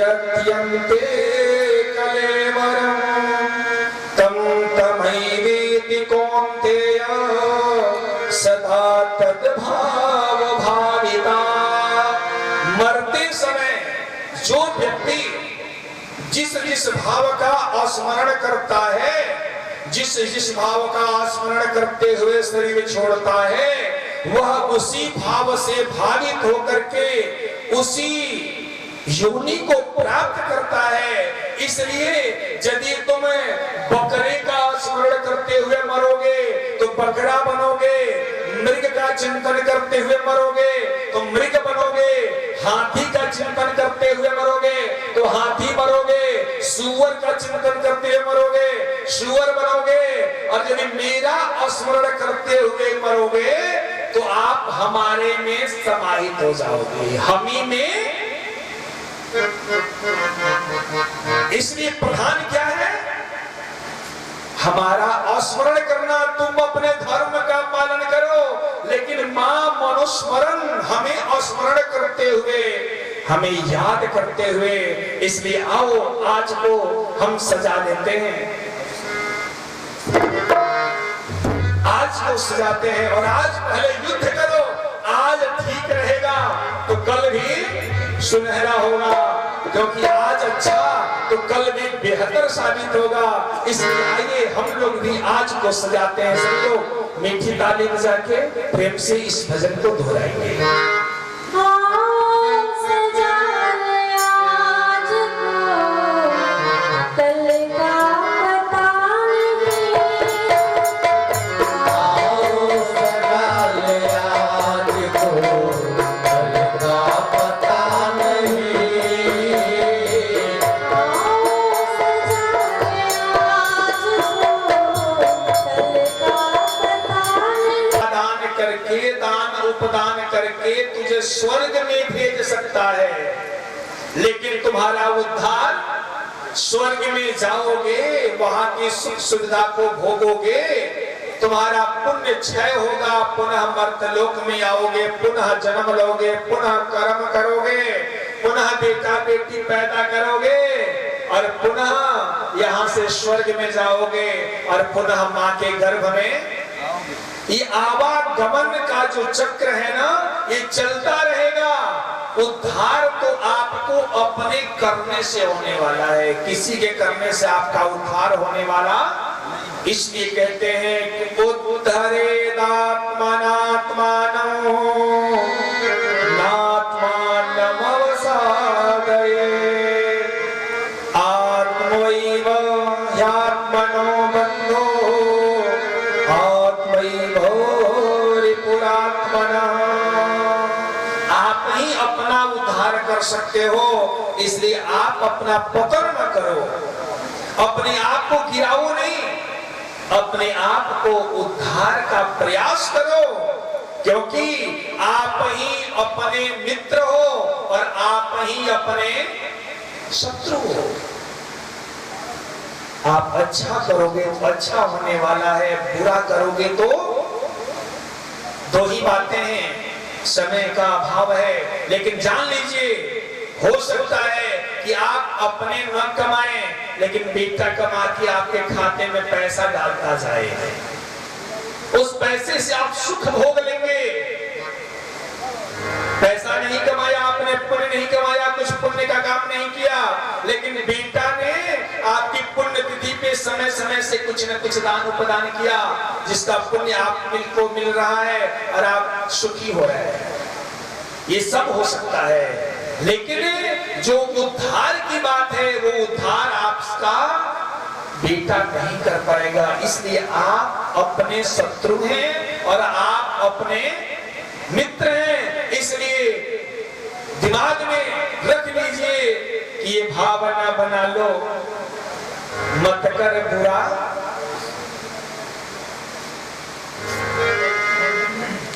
त्यजत्यन्ते कलेवरं तं तमैवेति कौन्तेय सदा तद्भाव भाविता। मरते समय जो व्यक्ति जिस जिस भाव का स्मरण करता है, जिस जिस भाव का स्मरण करते हुए शरीर छोड़ता है, वह उसी भाव से भावित होकर के उसी योनि को प्राप्त करता है। इसलिए यदि तुम बकरे का स्मरण करते हुए मरोगे तो बकरा बनोगे, मृग का चिंतन करते हुए मरोगे तो मृग बनोगे, हाथी का चिंतन करते हुए मरोगे तो हाथी मरोगे, सूअर का चिंतन करते हुए मरोगे सूअर बनोगे। और यदि मेरा स्मरण करते हुए मरोगे तो आप हमारे में समाहित हो जाओगे, हमी में। इसलिए प्रधान क्या है? हमारा स्मरण करना। तुम अपने धर्म का पालन करो, लेकिन मां मनुस्मरण, हमें स्मरण करते हुए, हमें याद करते हुए। इसलिए आओ आज को हम सजा लेते हैं, आज को सजाते हैं। और आज पहले युद्ध करो, आज ठीक रहेगा तो कल भी सुनहरा होगा, क्योंकि आज अच्छा तो कल भी बेहतर साबित होगा। इसलिए आइए हम लोग भी आज को सजाते हैं। सब लोग मीठी ताली बजा के प्रेम से इस भजन को दोहराएंगे। स्वर्ग में भेज सकता है, लेकिन तुम्हारा उद्धार स्वर्ग में जाओगे, वहां की सुख सुविधा को भोगोगे, तुम्हारा पुण्य क्षय होगा, पुनः मर्त्यलोक में आओगे, पुनः जन्म लोगे, पुनः कर्म करोगे, पुनः बेटा बेटी पैदा करोगे और पुनः यहाँ से स्वर्ग में जाओगे और पुनः माँ के गर्भ में। ये आवागमन का जो चक्र है ना, ये चलता रहेगा। उद्धार तो आपको अपने करने से होने वाला है, किसी के करने से आपका उद्धार होने वाला। इसलिए कहते हैं कि उद्धरेदात्मनात्मानं नात्मानमवसादयेत् आत्मैव ह्यात्मनो बन्धो आप ही अपना उद्धार कर सकते हो। इसलिए आप अपना पतन न करो, अपने आप को गिराओ नहीं, अपने आप को उद्धार का प्रयास करो, क्योंकि आप ही अपने मित्र हो और आप ही अपने शत्रु हो। आप अच्छा करोगे तो अच्छा होने वाला है, बुरा करोगे तो दो ही बातें हैं, समय का अभाव है। लेकिन जान लीजिए, हो सकता है कि आप अपने न कमाएं, लेकिन बेटा कमा के आपके खाते में पैसा डालता जाए, उस पैसे से आप सुख भोग लेंगे। पैसा नहीं कमाया आपने, पुण्य नहीं कमाया, कुछ पुण्य का काम नहीं किया, लेकिन बेटा ने आपकी पुण्य तिथि पे समय समय से कुछ न कुछ दान उपदान किया, जिसका पुण्य आपको मिल रहा है और आप सुखी हो रहे हैं। ये सब हो सकता है, लेकिन जो उद्धार की बात है, वो उद्धार आपका बेटा नहीं कर पाएगा। इसलिए आप अपने शत्रु हैं और आप अपने मित्र हैं। इसलिए दिमाग में रख लीजिए कि ये भावना बना लो, मत कर बुरा,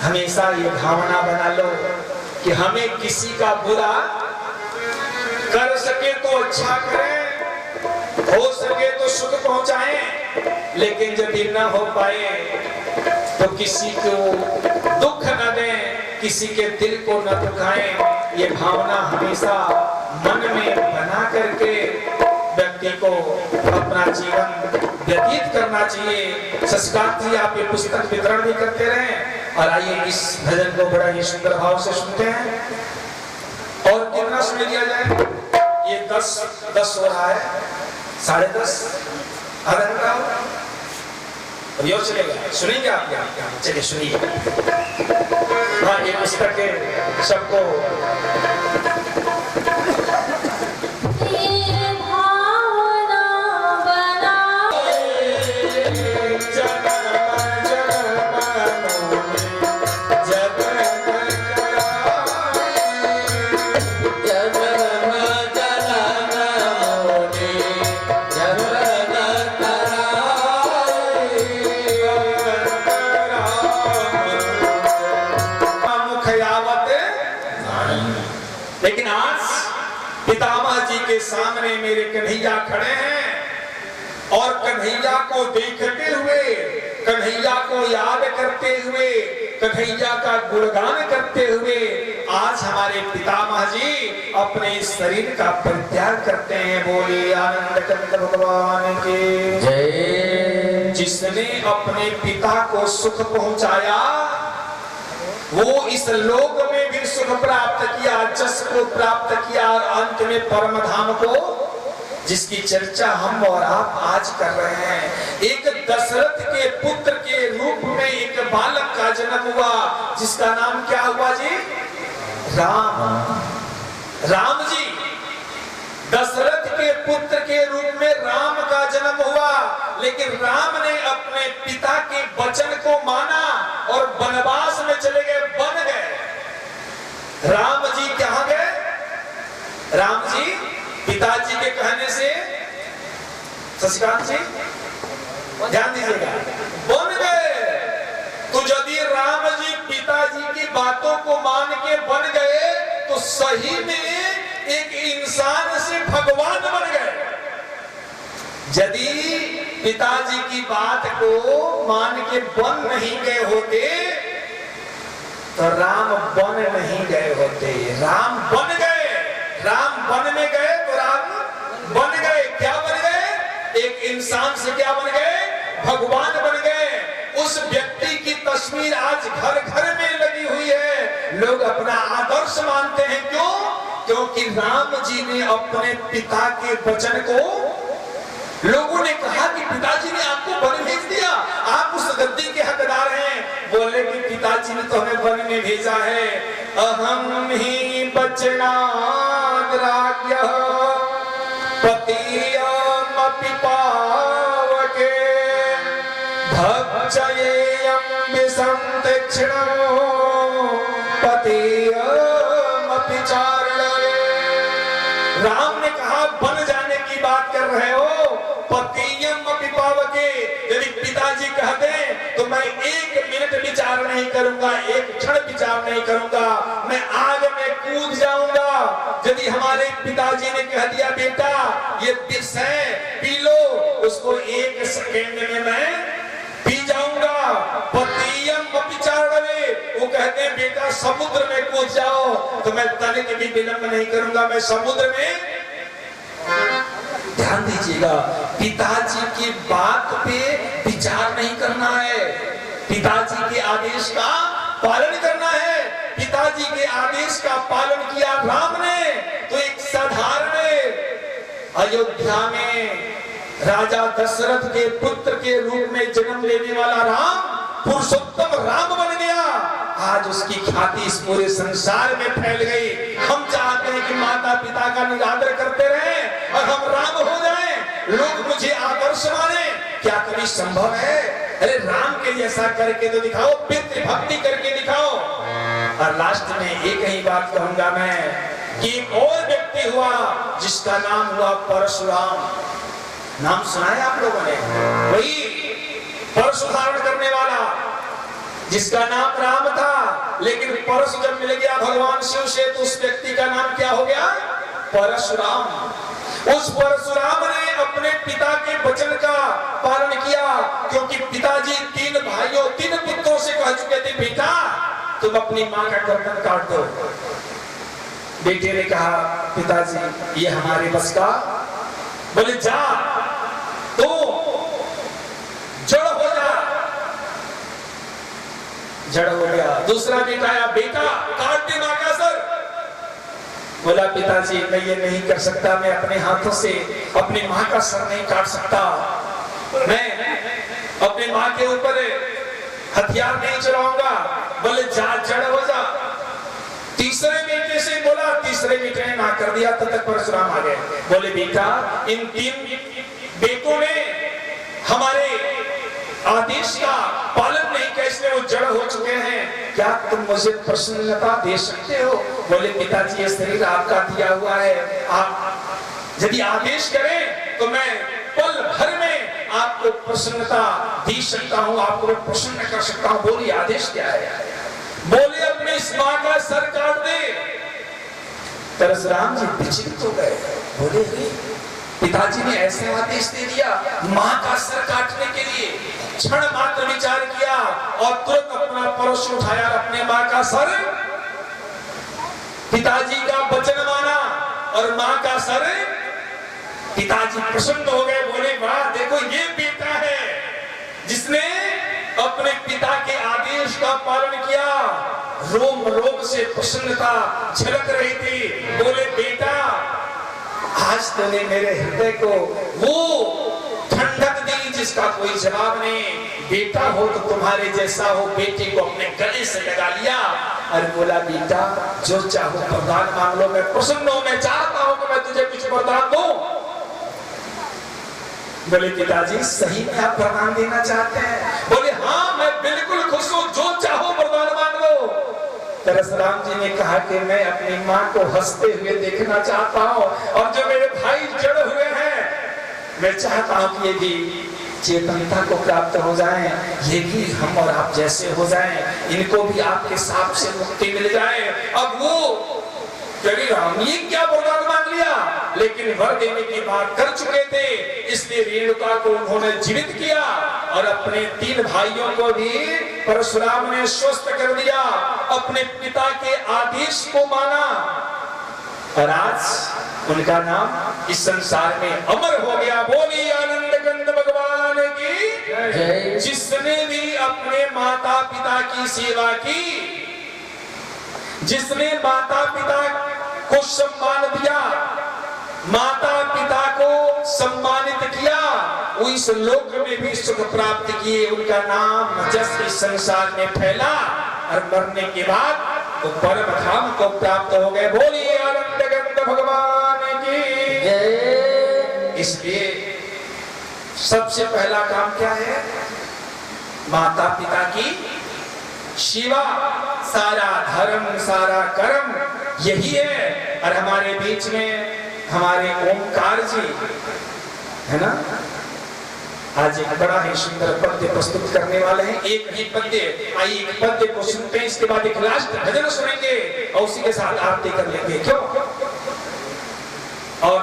हमेशा ये भावना बना लो कि हमें किसी का बुरा कर सके तो अच्छा करें, हो सके तो सुख पहुंचाएं, लेकिन यदि न हो पाए तो किसी को दुख न दें, किसी के दिल को न दुखाएं, ये भावना हमेशा मन में बना करके व्यक्ति को अपना जीवन व्यतीत करना चाहिए। शशिकांत जी आप ये पुस्तक वितरण भी करते रहें और आइए इस भजन को बड़ा ही सुंदर भाव से सुनते हैं। और कितना समय दिया जाए? ये 10 हो रहा है, 10:30, आधा घंटा हो यो चलेगा। सुनेंगे आप क्या? चलिए सुनिए। हाँ, ये पुस्तक के सबको सामने मेरे कन्हैया खड़े हैं और कन्हैया को देखते हुए, कन्हैया को याद करते हुए, कन्हैया का गुणगान करते हुए आज हमारे पितामह जी अपने इस शरीर का परित्याग करते हैं। बोले आनंद कंद भगवान के जय। जिसने अपने पिता को सुख पहुंचाया वो इस लोक में भी सुख प्राप्त किया, जस को प्राप्त किया और अंत में परम धाम को, जिसकी चर्चा हम और आप आज कर रहे हैं। एक दशरथ के पुत्र के रूप में एक बालक का जन्म हुआ जिसका नाम क्या हुआ जी? राम। राम जी दशरथ के पुत्र के रूप में राम का जन्म हुआ, लेकिन राम ने अपने पिता के वचन को माना और वनवास में चले गए, बन गए। राम जी कहां गए? राम जी पिताजी के कहने से, शशिकांत जी ध्यान दीजिएगा, बन गए। तो यदि राम जी पिताजी की बातों को मान के बन गए तो सही में एक इंसान से भगवान बन गए। यदि पिताजी की बात को मान के बन नहीं गए होते तो राम बन नहीं गए होते। राम बन गए, राम बन में गए तो राम बन गए। क्या बन गए? एक इंसान से क्या बन गए? भगवान बन गए। उस व्यक्ति की तस्वीर आज घर घर में लगी हुई है, लोग अपना आदर्श मानते हैं। क्यों? क्योंकि राम जी ने अपने पिता के वचन को, लोगों ने कहा कि पिताजी ने आपको वन भेज दिया, आप उस गद्दी के हकदार हैं। बोले कि पिताजी ने तो हमें वन में भेजा है। अहम ही वचनाग्राह्य पतियमपि पावके भक्षयेयं विसंतीक्ष्णो पतियमपि चारणये। राम ने कहा बन जाने की बात कर रहे हो, पतियमपि पावके, यदि पिताजी कह दें तो मैं 1 मिनट विचार नहीं करूंगा, 1 क्षण विचार नहीं करूंगा, मैं आग में कूद जाऊंगा। यदि हमारे पिताजी ने कह दिया बेटा ये विष है पी लो, उसको 1 सेकेंड में मैं पी जाऊंगा। पतियमपि चारणये, वो कहते हैं बेटा समुद्र में कूद जाओ तो मैं तनिक भी विलंब नहीं करूंगा, मैं समुद्र में। ध्यान दीजिएगा, पिताजी की बात पे विचार नहीं करना है, पिताजी के आदेश का पालन करना है। पिताजी के आदेश का पालन किया राम ने तो एक साधारण अयोध्या में राजा दशरथ के पुत्र के रूप में जन्म लेने वाला राम पुरुषोत्तम राम बन गया। आज उसकी ख्याति इस पूरे संसार में फैल गई। हम चाहते हैं कि माता पिता का निरादर करते रहें और हम राम हो जाएं, लोग मुझे आदर्श माने। क्या कभी संभव है? अरे राम के जैसा करके तो दिखाओ, पितृभक्ति करके दिखाओ। और लास्ट में एक ही बात कहूंगा मैं कि एक और व्यक्ति हुआ जिसका नाम हुआ परशुराम। नाम सुना है आप लोगों ने? वही परशु धारण करने वाला जिसका नाम राम था, लेकिन परशु जब मिल गया भगवान शिव से तो उस व्यक्ति का नाम क्या हो गया? परशुराम। उस परशुराम ने अपने पिता के वचन का पालन किया, क्योंकि पिताजी 3 भाइयों 3 पुत्रों से कह चुके थे बेटा तुम अपनी माँ का गर्दन काट दो। बेटे ने कहा पिताजी ये हमारे बस का। बोले जा तो जड़ हो जा। जड़ हो गया। दूसरा बेटा आया, बेटा काट दे माँ का सर। बोला पिताजी मैं ये नहीं कर सकता, मैं अपने हाथों से अपनी माँ का सर नहीं काट सकता, मैं अपनी माँ के ऊपर हथियार नहीं चलाऊंगा। बोले जा जड़ हो जा। तीसरे बेटे से बोला, तीसरे बेटे ने ना कर दिया, तब तक परशुराम आ गए। बोले बेटा इन 3 बेटों ने हमारे आदेश का पालन नहीं किया, इसलिए वो जड़ हो चुके हैं, क्या तुम मुझे प्रसन्नता दे सकते हो? बोले पिताजी ये शरीर आपका दिया हुआ है, आप यदि आदेश करें तो मैं पल भर में आपको प्रसन्नता दे सकता हूँ, आपको मैं प्रसन्न कर सकता हूँ। बोली आदेश क्या है? बोले अपने इस माँ का सर काट दे। परशुराम जी विचलित हो गए। बोले पिताजी ने ऐसे आदेश दे दिया माँ का सर काटने के लिए। क्षण मात्र विचार किया और तुरंत अपना परश उठाया, अपने माँ का सर, पिताजी का वचन माना और माँ का सर। पिताजी प्रसन्न हो गए। बोले वाह देखो ये बेटा है जिसने अपने पिता के आदेश का पालन किया। रोम रोम से प्रसन्नता झलक रही थी। बोले बेटा आज तूने मेरे हृदय को वो ठंडक दी जिसका कोई जवाब नहीं। बेटा हो तो तुम्हारे जैसा हो, बेटी को अपने गले से लगा लिया और बोला बेटा जो चाहो वरदान मांग लो, मैं प्रसन्न हूं, मैं चाहता हूं कि मैं तुझे कुछ वरदान दूं। बोले पिताजी सही में आप वरदान देना चाहते हैं? बोले हाँ मैं बिल्कुल खुश हूँ, जो चाहो वरदान मांग लो। परशुराम जी ने कहा कि मैं अपनी माँ को हंसते हुए देखना चाहता हूँ और जो मेरे भाई जड़ हुए हैं मैं चाहता हूँ कि ये भी चेतनता को प्राप्त हो जाएं, ये भी हम और आप जैसे हो जाएं, इनको भी आपके साथ से मुक्ति मिल जाए। अब वो करी राम ये क्या वरदान मांग लिया, लेकिन वर देने की बात कर चुके थे, इसलिए रेणुका को उन्होंने जीवित किया और अपने 3 भाइयों को भी परशुराम ने स्वस्थ कर दिया, अपने पिता के आदेश को माना और आज उनका नाम इस संसार में अमर हो गया। बोली आनंद कंद भगवान की। जिसने भी अपने माता पिता की सेवा की, जिसने माता पिता को सम्मान दिया, माता पिता को सम्मानित किया, वो इस लोक में भी सुख प्राप्त किए, उनका नाम जस इस संसार में फैला और मरने के बाद वो परम धाम को प्राप्त हो गए। बोलिए आनंद कंद भगवान की जय। इसलिए सबसे पहला काम क्या है? माता पिता की सेवा, सारा धर्म सारा कर्म यही है। और हमारे बीच में हमारे ओमकार जी है ना, आज एक बड़ा ही सुंदर पद्य प्रस्तुत करने वाले हैं। एक ही पद्य, आइए एक पद्य को सुनते हैं, इसके बाद एक लास्ट भजन सुनेंगे और उसी के साथ आरती कर लेंगे। क्यों? और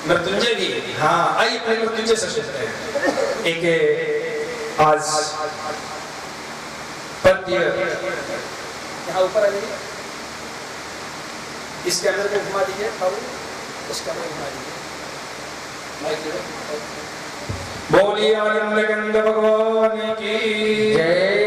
मृत्युंजय भी, हाँ आइए पहले मृत्युंजय से सुनते हैं। एक आज पद्य यहाँ ऊपर आ जाइए, इसके अंदर को घुमा दीजिए, उसका घुमा दीजिए। बोलिए आनंद कंद भगवान की जय।